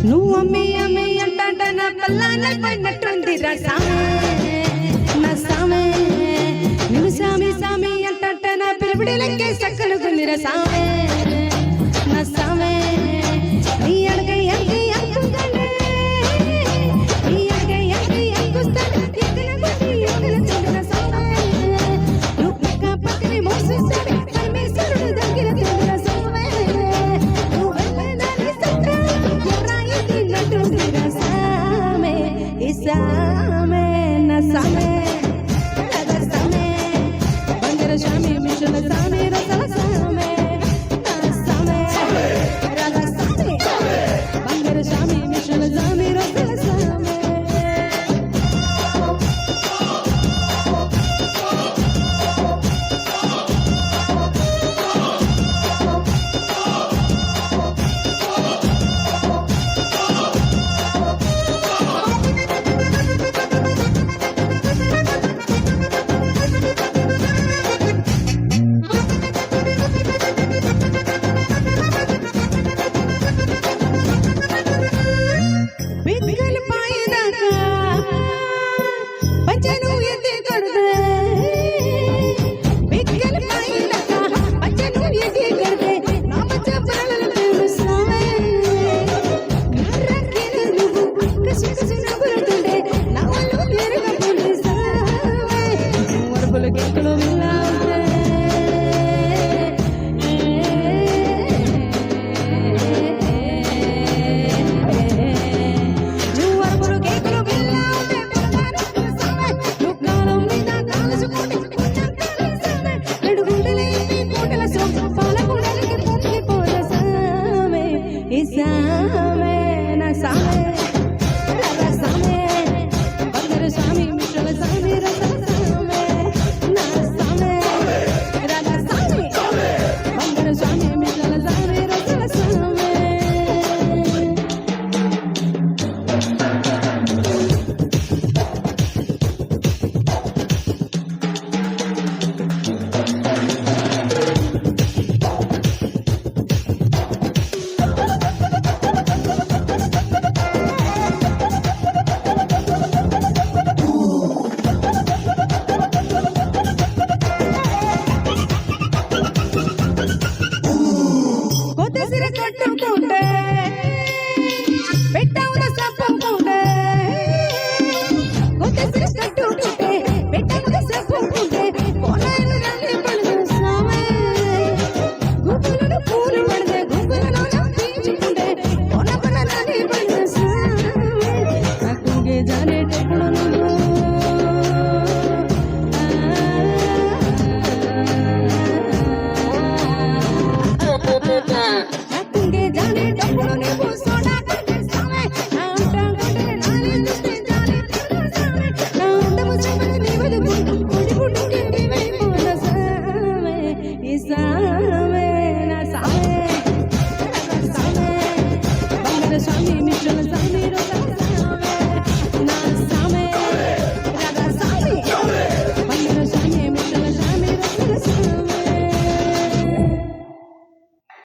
నువ్వు అమ్మి అమ్మి అంటాంట నా పల్లాన పడినట్టుందిరా సామే నా సామే నువ్వు సామి సామి అంటాంట నా పిలుపుడిలకే సక్కలు గుందిరా సామే నా సామే నీ అడగై అడగై అనుకుంటానే నీ అడగై అడగై అనుకుంటానే ఎక్కడ కొట్టి ఎక్కడ చెందిన సామే నువ్వు పక్క పక్కనే మోసిస్తాడు పరమేశ్వరుడు దగ్గర చెందిన సామే నువ్వు వెళ్ళదాని సత్తా ఎర్రాయి నటుందిరా సామే ఈ సామే నా సామే రాధా సామే బంగార శామి మిషల సామే రసల సామే నా సామే రాధా సామే బంగార శామి మిషల సామే రసల సామే బిగ్గలు పాయదాకా పంచను ఎత్తి కొడదే బిగ్గలు పాయదాకా పంచను ఎత్తి కొడదే నా మచ్చ పరలల పేరు సామే కర్రకిన నువ్వు కసి కసి నవ్వుతుండే నా వాళ్ళు ఎరుగ పులి సామే వరపుల కెక్కలు విల్లాంటే సామే నా సామే రాధా సామే బంగారు సామి మిషల సామి రసల సామే నా సామే రాధా సామే బంగారు సామి మిషల సామి రసల సామే కొద్దిసిర కట్టుకుంటే పెట్టవున సప్పుకుంటే కొద్దిసిర కట్టుకుంటే పెట్టవున సప్పుకుంటే కొనాయను రాని పడదు సామే గుబ్బులను పూలు పడదే గుబ్బులను పీచుకుంటే కొన కొన రాని పడదు సామే నాకుంగే జానేటప్పుడు నువ్వు నాకుంగే జానేటప్పుడు నువ్వు సోడా కంటే సామే నా ఉంటా కంటే నాలి చూస్తే జానే సామే నా ఉండము సామే నీ వదుకు కొడి పుట్టుకే నీవైపోన సామే ఈ సామే నా సామే రాధా సామే బంగారు సామి మిషల సామి